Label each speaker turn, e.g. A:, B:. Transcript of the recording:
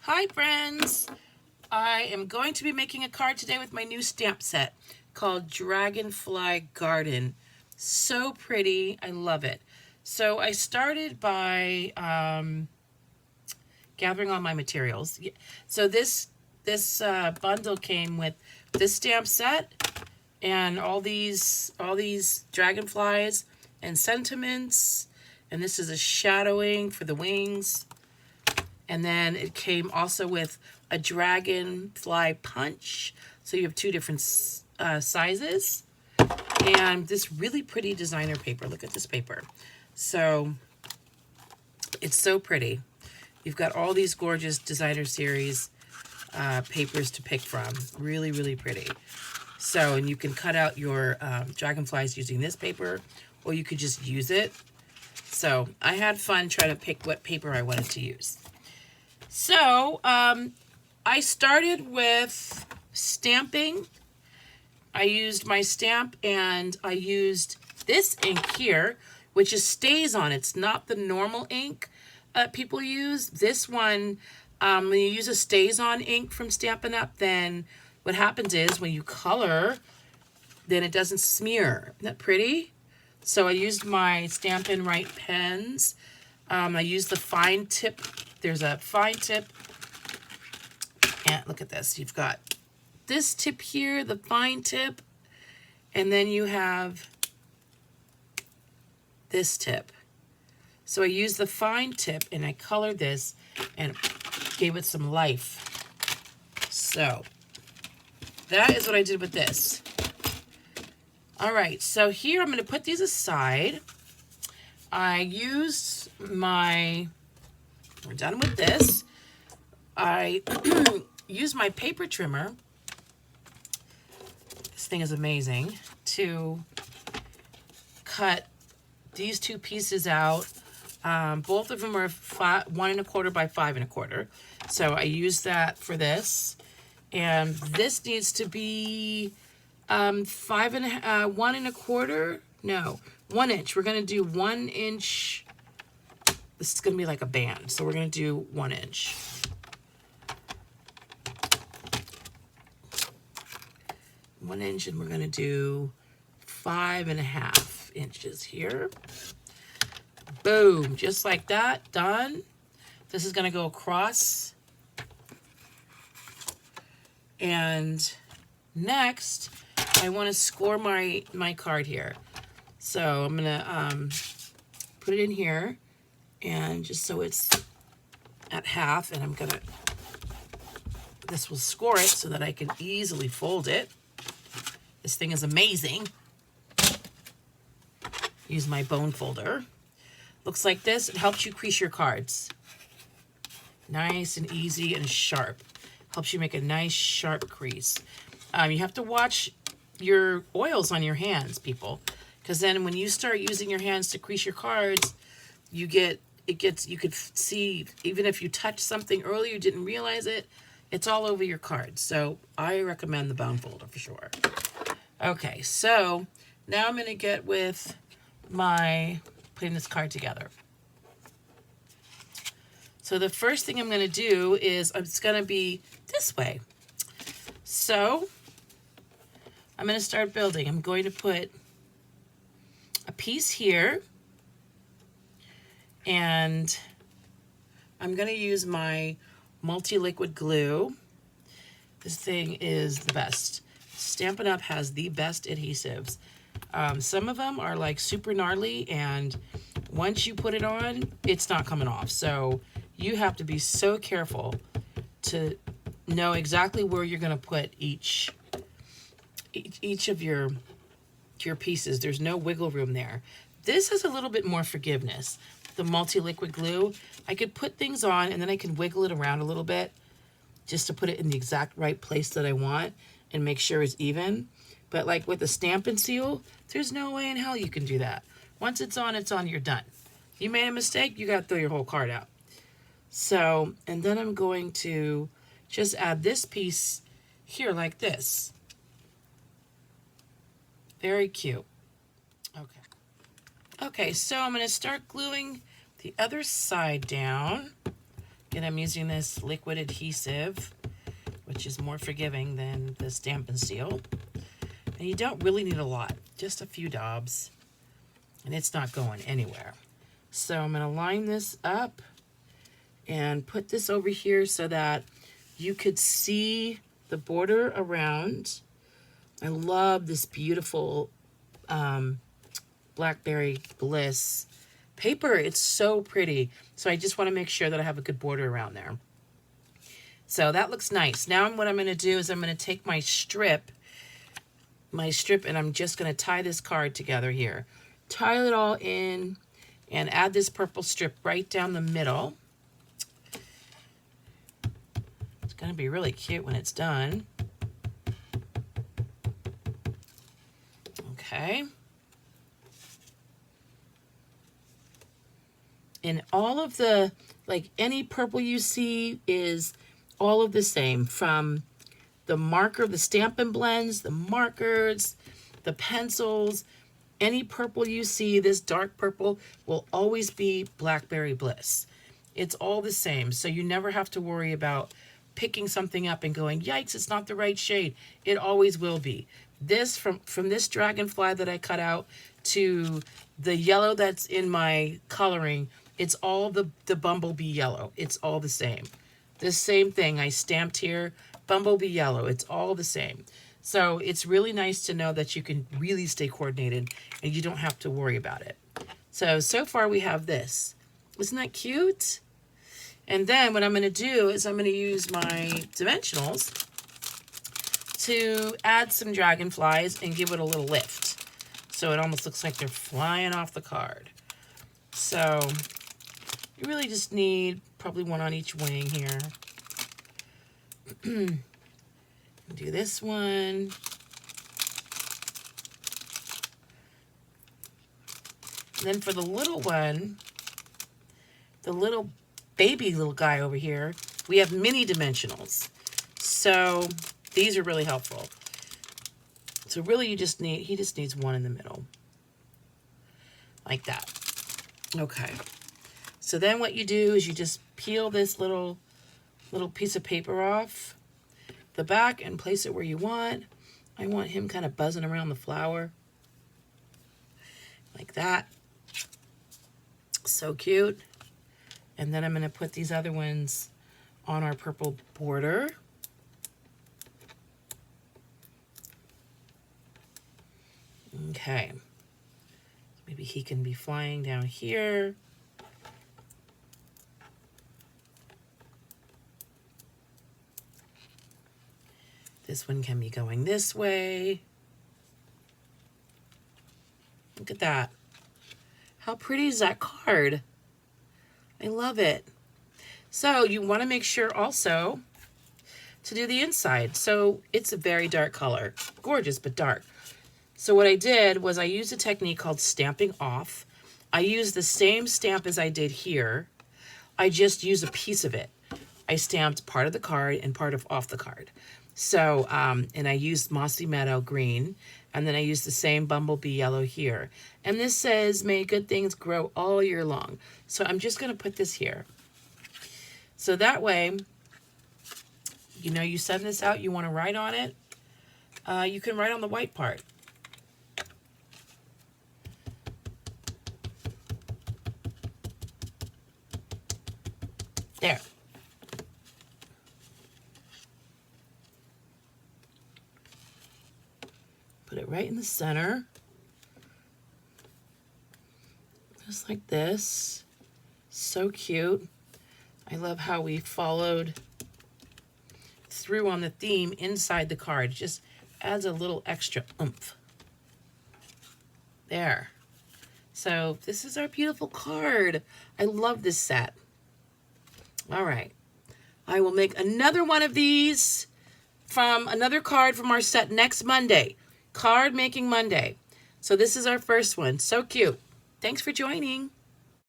A: Hi friends! I am going to be making a card today with my new stamp set called Dragonfly Garden. So pretty. I love it. So I started by gathering all my materials. So this bundle came with this stamp set and all these dragonflies and sentiments, and this is a shadowing for the wings. And then it came also with a dragonfly punch. So you have two different sizes. And this really pretty designer paper. Look at this paper. So it's so pretty. You've got all these gorgeous designer series papers to pick from. Really, really pretty. So, and you can cut out your dragonflies using this paper, or you could just use it. So I had fun trying to pick what paper I wanted to use. So, I started with stamping. I used my stamp and I used this ink here, which is StazOn. It's not the normal ink people use. This one, when you use a StazOn ink from Stampin' Up, then what happens is when you color, then it doesn't smear. Isn't that pretty? So I used my Stampin' Right pens. I used the fine tip. There's a fine tip, and look at this. You've got this tip here, the fine tip, and then you have this tip. So I used the fine tip and I colored this and gave it some life. So that is what I did with this. All right, so here I'm going to put these aside. I used my... We're done with this. I use my paper trimmer. This thing is amazing. To cut these two pieces out. Both of them are 1 1/4 by 5 1/4. So I use that for this. And this needs to be 1 1/4. No, 1 inch. We're going to do 1 inch. This is going to be like a band, so we're going to do 1 inch. One inch, and we're going to do 5.5 inches here. Boom, just like that, done. This is going to go across. And next, I want to score my card here. So I'm going to put it in here. And just so it's at half, and I'm gonna, this will score it so that I can easily fold it. This thing is amazing. Use my bone folder. Looks like this. It helps you crease your cards. Nice and easy and sharp. Helps you make a nice sharp crease. You have to watch your oils on your hands, people, because then when you start using your hands to crease your cards, you could see, even if you touch something earlier, you didn't realize it, it's all over your cards. So I recommend the bone folder for sure. Okay, so now I'm going to get with my putting this card together. So the first thing I'm going to do is it's going to be this way. So I'm going to start building. I'm going to put a piece here. And I'm going to use my multi-liquid glue. This thing is the best. Stampin' Up! Has the best adhesives. Some of them are like super gnarly, and once you put it on, it's not coming off. So you have to be so careful to know exactly where you're going to put each of your pieces. There's no wiggle room there. This has a little bit more forgiveness. The multi-liquid glue, I could put things on and then I can wiggle it around a little bit just to put it in the exact right place that I want and make sure it's even. But like with the Stampin' Seal, there's no way in hell you can do that. Once it's on, you're done. You made a mistake, you gotta throw your whole card out. So, and then I'm going to just add this piece here like this. Very cute. Okay. Okay, so I'm going to start gluing the other side down. And I'm using this liquid adhesive, which is more forgiving than the Stampin' Seal. And you don't really need a lot, just a few daubs. And it's not going anywhere. So I'm going to line this up and put this over here so that you could see the border around. I love this beautiful Blackberry Bliss paper. It's so pretty. So I just want to make sure that I have a good border around there. So that looks nice. Now what I'm going to do is I'm going to take my strip, and I'm just going to tie this card together here. Tie it all in and add this purple strip right down the middle. It's going to be really cute when it's done. Okay. And all of the, like any purple you see is all of the same, from the marker, the Stampin' Blends, the markers, the pencils. Any purple you see, this dark purple, will always be Blackberry Bliss. It's all the same, so you never have to worry about picking something up and going, yikes, it's not the right shade. It always will be. This, from this dragonfly that I cut out to the yellow that's in my coloring, it's all the bumblebee yellow. It's all the same. The same thing I stamped here, bumblebee yellow. It's all the same. So it's really nice to know that you can really stay coordinated and you don't have to worry about it. So far we have this. Isn't that cute? And then what I'm going to do is I'm going to use my dimensionals to add some dragonflies and give it a little lift. So it almost looks like they're flying off the card. So you really just need probably one on each wing here. Do this one. And then for the little one, the little little guy over here, we have mini dimensionals. So these are really helpful. So really he just needs one in the middle. Like that. Okay. So then what you do is you just peel this little piece of paper off the back and place it where you want. I want him kind of buzzing around the flower. Like that. So cute. And then I'm going to put these other ones on our purple border. Okay. Maybe he can be flying down here. This one can be going this way. Look at that. How pretty is that card? I love it. So you want to make sure also to do the inside. So it's a very dark color. Gorgeous, but dark. So what I did was I used a technique called stamping off. I used the same stamp as I did here. I just used a piece of it. I stamped part of the card and part of off the card. So, and I used Mossy Meadow green, and then I used the same bumblebee yellow here. And this says, may good things grow all year long. So I'm just going to put this here. So that way, you know, you send this out, you want to write on it, you can write on the white part. There. Put it right in the center. Just like this. So cute. I love how we followed through on the theme inside the card. It just adds a little extra oomph. There. So this is our beautiful card. I love this set. All right. I will make another one of these from another card from our set next Monday. Card Making Monday. So this is our first one. So cute. Thanks for joining.